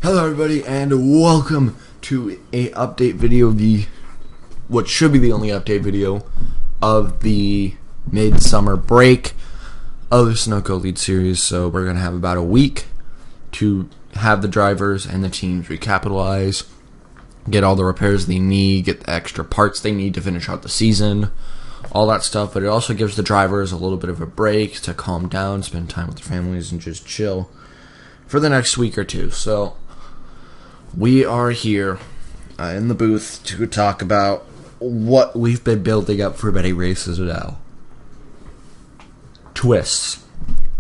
Hello everybody and welcome to a update video of what should be the only update video of the midsummer break of the Sunoco Lead Series. So we're going to have about a week to have the drivers and the teams recapitalize, get all the repairs they need, get the extra parts they need to finish out the season, all that stuff. But it also gives the drivers a little bit of a break to calm down, spend time with their families, and just chill for the next week or two. So we are here in the booth to talk about what we've been building up for many races now. Twists.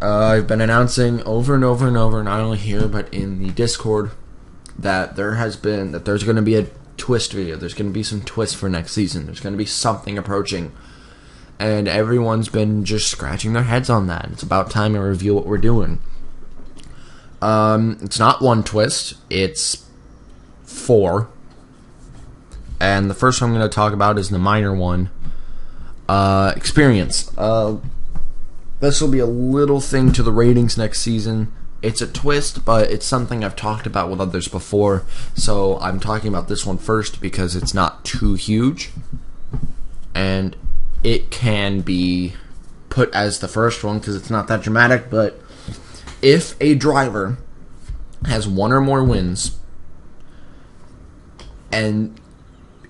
I've been announcing over and over and over, not only here but in the Discord, that there's going to be a twist video. There's going to be some twists for next season. There's going to be something approaching, and everyone's been just scratching their heads on that. It's about time to review what we're doing. It's not one twist. It's 4. And the first one I'm going to talk about is the minor one. Experience. This will be a little thing to the ratings next season. It's a twist, but it's something I've talked about with others before. So I'm talking about this one first because it's not too huge. And it can be put as the first one because it's not that dramatic. But if a driver has one or more wins, and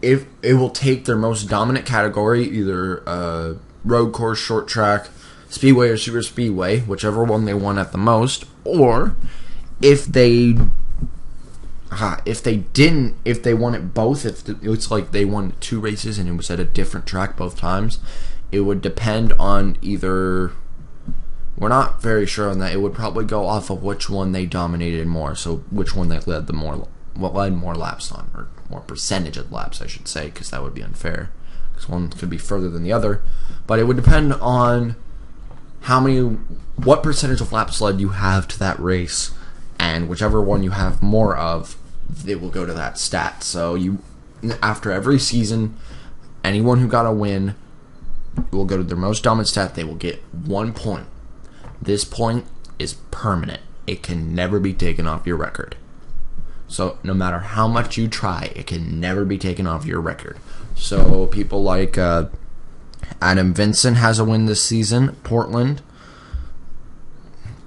if it will take their most dominant category, either road course, short track, speedway, or super speedway, whichever one they won at the most, or if they won it both, if it's like they won 2 races and it was at a different track both times, it would depend on either. We're not very sure on that. It would probably go off of which one they dominated more, so which one they led more laps on, or more percentage of laps, I should say, because that would be unfair, because one could be further than the other. But it would depend on what percentage of laps led you have to that race, and whichever one you have more of, it will go to that stat. So after every season, anyone who got a win will go to their most dominant stat. They will get 1 point. This point is permanent. It can never be taken off your record. So no matter how much you try, it can never be taken off your record. So people like Adam Vincent has a win this season, Portland.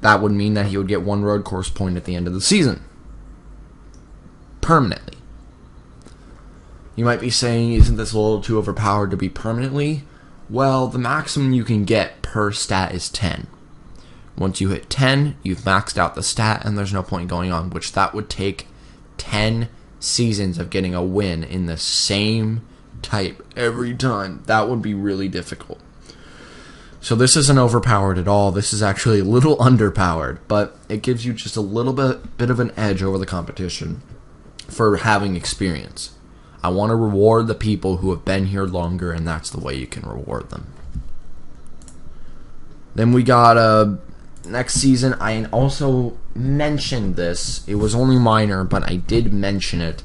That would mean that he would get 1 road course point at the end of the season. Permanently. You might be saying, isn't this a little too overpowered to be permanently? Well, the maximum you can get per stat is 10. Once you hit 10, you've maxed out the stat, and there's no point going on, which that would take 10 seasons of getting a win in the same type every time. That would be really difficult. So this isn't overpowered at all. This is actually a little underpowered, but it gives you just a little bit of an edge over the competition for having experience. I want to reward the people who have been here longer, and that's the way you can reward them. Then we got next season. I also mentioned this. It was only minor, but I did mention it.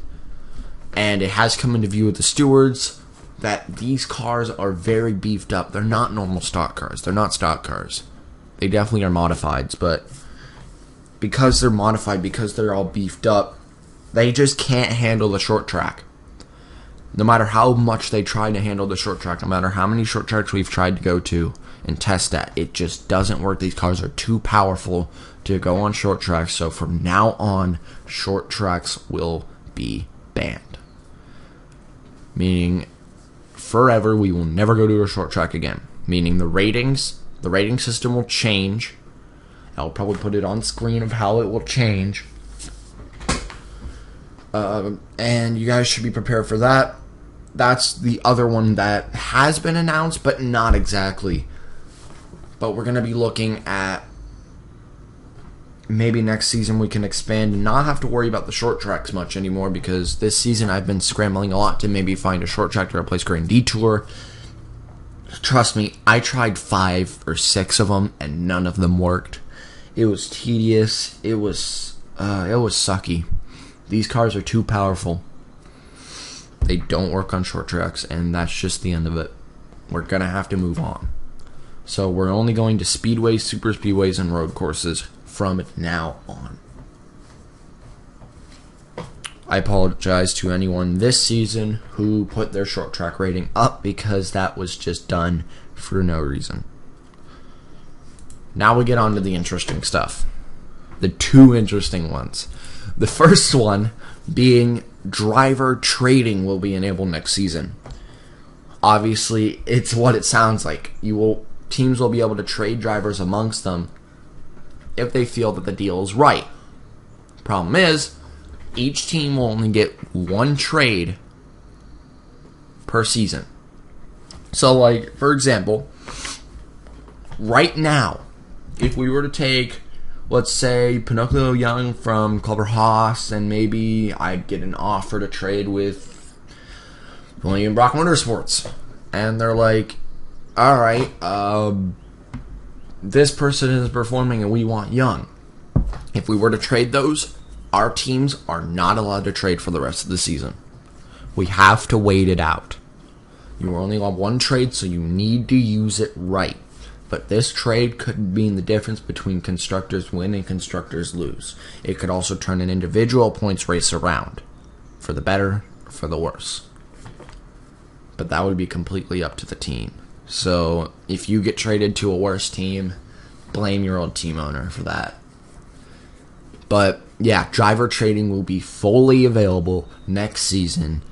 And it has come into view with the stewards that these cars are very beefed up. They're not normal stock cars. They're not stock cars. They definitely are modifieds, but because they're modified, because they're all beefed up, they just can't handle the short track. No matter how much they try to handle the short track, no matter how many short tracks we've tried to go to and test that, it just doesn't work. These cars are too powerful to go on short tracks. So from now on, short tracks will be banned. Meaning, forever, we will never go to a short track again. Meaning the rating system will change. I'll probably put it on screen of how it will change. And you guys should be prepared for that. That's the other one that has been announced, but not exactly. But we're going to be looking at maybe next season we can expand and not have to worry about the short tracks much anymore, because this season I've been scrambling a lot to maybe find a short track to replace Grand Detour. Trust me, I tried 5 or 6 of them and none of them worked. It was tedious. It was sucky. These cars are too powerful. They don't work on short tracks, and that's just the end of it. We're going to have to move on. So we're only going to speedways, super speedways, and road courses from now on. I apologize to anyone this season who put their short track rating up, because that was just done for no reason. Now we get on to the interesting stuff. The two interesting ones. The first one being driver trading will be enabled next season. Obviously, it's what it sounds like. Teams will be able to trade drivers amongst them if they feel that the deal is right. Problem is, each team will only get one trade per season. So, like, for example, right now, if we were to take, let's say, Pinocchio Young from Clubber Haas, and maybe I'd get an offer to trade with William Brock Motorsports, and they're like, alright, this person is performing and we want Young. If we were to trade those, our teams are not allowed to trade for the rest of the season. We have to wait it out. You only have one trade, so you need to use it right. But this trade could mean the difference between constructors win and constructors lose. It could also turn an individual points race around, for the better, for the worse. But that would be completely up to the team. So if you get traded to a worse team, blame your old team owner for that. But yeah, driver trading will be fully available next season,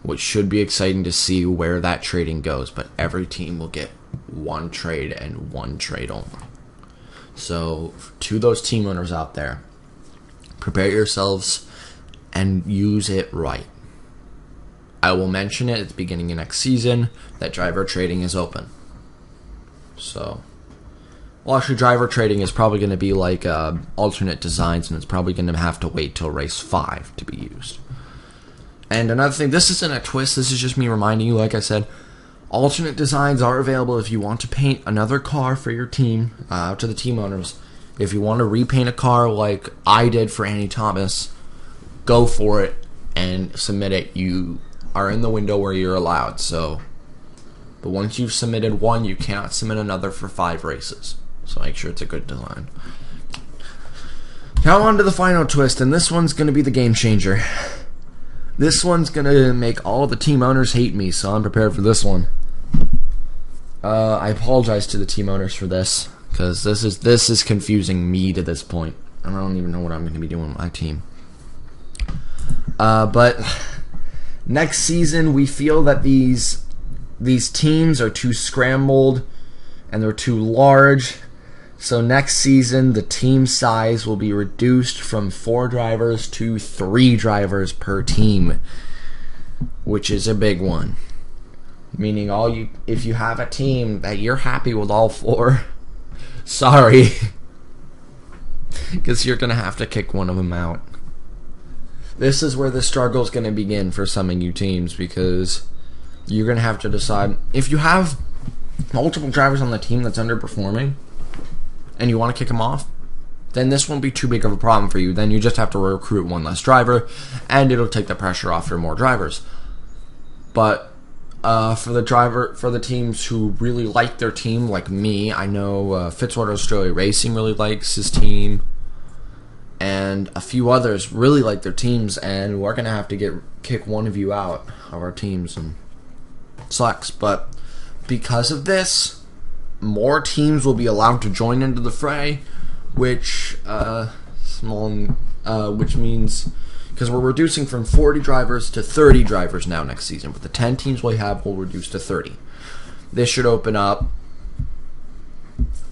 which should be exciting to see where that trading goes. But every team will get one trade and one trade only. So to those team owners out there, prepare yourselves and use it right. I will mention it at the beginning of next season that driver trading is open. So, well, actually, driver trading is probably going to be like alternate designs, and it's probably going to have to wait till race 5 to be used. And another thing, this isn't a twist, this is just me reminding you, like I said, alternate designs are available if you want to paint another car for your team, to the team owners. If you want to repaint a car like I did for Annie Thomas, go for it and submit it. You are in the window where you're allowed. So, but once you've submitted one, you cannot submit another for 5 races. So make sure it's a good design. Now on to the final twist, and this one's going to be the game changer. This one's going to make all the team owners hate me, so I'm prepared for this one. I apologize to the team owners for this, because this is confusing me to this point. I don't even know what I'm going to be doing with my team. But next season, we feel that these teams are too scrambled and they're too large. So next season, the team size will be reduced from 4 drivers to 3 drivers per team, which is a big one. Meaning if you have a team that you're happy with all 4, sorry, because you're going to have to kick one of them out. This is where the struggle is going to begin for some of you teams, because you're going to have to decide if you have multiple drivers on the team that's underperforming and you want to kick them off, then this won't be too big of a problem for you. Then you just have to recruit one less driver, and it'll take the pressure off for more drivers. But for the teams who really like their team, like me, I know Fitzwater Australia Racing really likes his team, and a few others really like their teams, and we're gonna have to kick one of you out of our teams, and it sucks. But because of this, more teams will be allowed to join into the fray, which means, because we're reducing from 40 drivers to 30 drivers now next season, but the 10 teams we have will reduce to 30. This should open up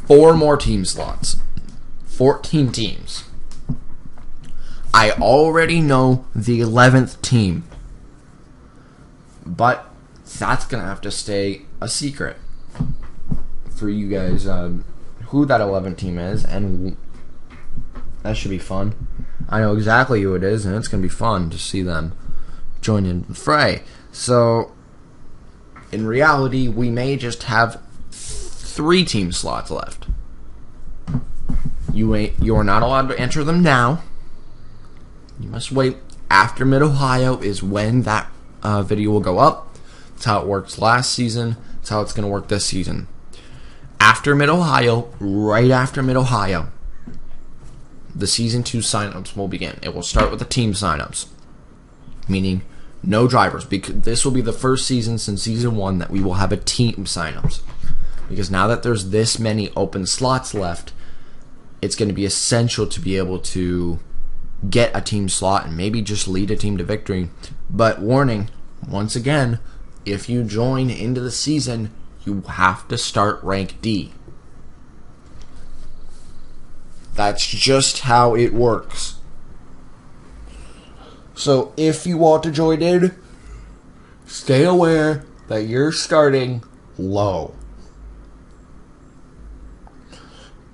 4 more team slots, 14 teams. I already know the 11th team, but that's gonna have to stay a secret for you guys, who that 11th team is, and that should be fun. I know exactly who it is, and it's going to be fun to see them join in the fray. So, in reality, we may just have 3 team slots left. You are not allowed to enter them now. You must wait. After Mid-Ohio is when that video will go up. That's how it worked last season. That's how it's going to work this season. After Mid-Ohio, right after Mid-Ohio, the Season 2 signups will begin. It will start with the team signups. meaning no drivers. Because this will be the first season since season 1 that we will have a team signups. Because now that there's this many open slots left, it's going to be essential to be able to get a team slot and maybe just lead a team to victory. But warning, once again, if you join into the season, you have to start rank D. That's just how it works. So if you want to join in, stay aware that you're starting low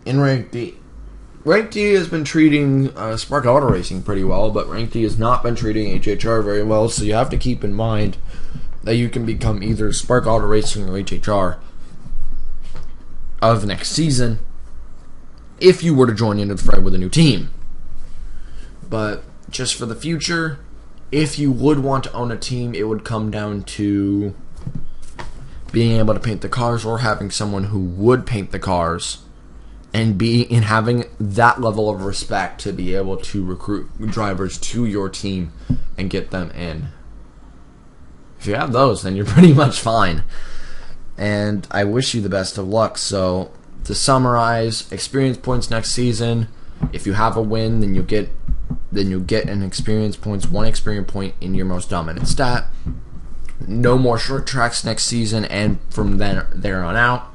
in rank D. Rank D has been treating Spark Auto Racing pretty well, but Rank D has not been treating HHR very well, so you have to keep in mind that you can become either Spark Auto Racing or HHR of next season if you were to join into the fray with a new team. But just for the future, if you would want to own a team, it would come down to being able to paint the cars or having someone who would paint the cars and having that level of respect to be able to recruit drivers to your team and get them in. If you have those, then you're pretty much fine. And I wish you the best of luck. So, to summarize, experience points next season. If you have a win, then you'll get an experience points, 1 experience point in your most dominant stat. No more short tracks next season, and from there on out,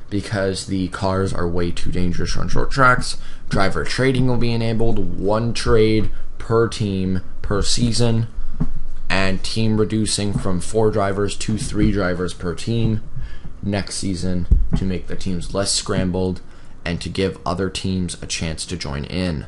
because the cars are way too dangerous on short tracks. Driver trading will be enabled, 1 trade per team per season, and team reducing from 4 drivers to 3 drivers per team next season to make the teams less scrambled and to give other teams a chance to join in.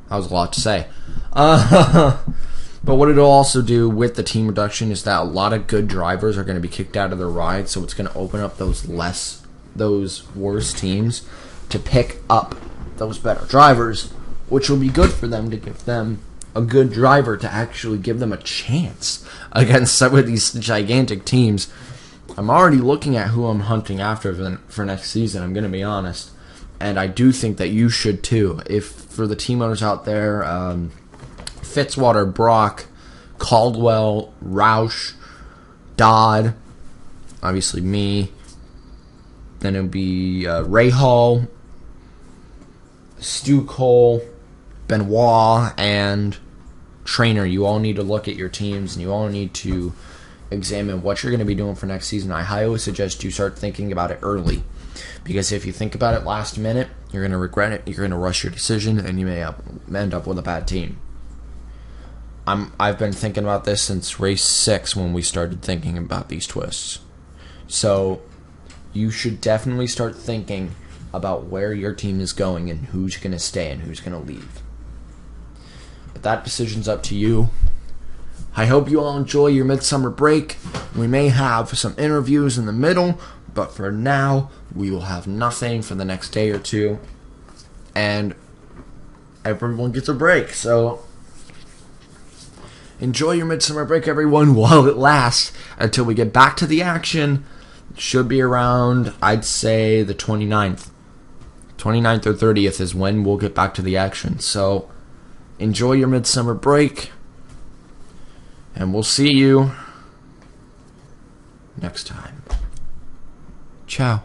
That was a lot to say. But what it'll also do with the team reduction is that a lot of good drivers are going to be kicked out of their ride, so it's going to open up those worse teams to pick up those better drivers, which will be good for them to give them a good driver to actually give them a chance against some of these gigantic teams. I'm already looking at who I'm hunting after for next season, I'm going to be honest. And I do think that you should too. If for the team owners out there, Fitzwater, Brock, Caldwell, Roush, Dodd, obviously me, then it would be Ray Hall, Stu Cole, Benoit, and Trainer. You all need to look at your teams and you all need to examine what you're going to be doing for next season. I highly suggest you start thinking about it early, because if you think about it last minute, you're going to regret it, you're going to rush your decision, and you may end up with a bad team. I've been thinking about this since race 6 when we started thinking about these twists. So you should definitely start thinking about where your team is going and who's going to stay and who's going to leave. But that decision's up to you. I hope you all enjoy your midsummer break. We may have some interviews in the middle, but for now, we will have nothing for the next day or two. And everyone gets a break, so enjoy your midsummer break, everyone, while it lasts, until we get back to the action. It should be around, I'd say, the 29th. 29th or 30th is when we'll get back to the action. So, enjoy your midsummer break, and we'll see you next time. Ciao.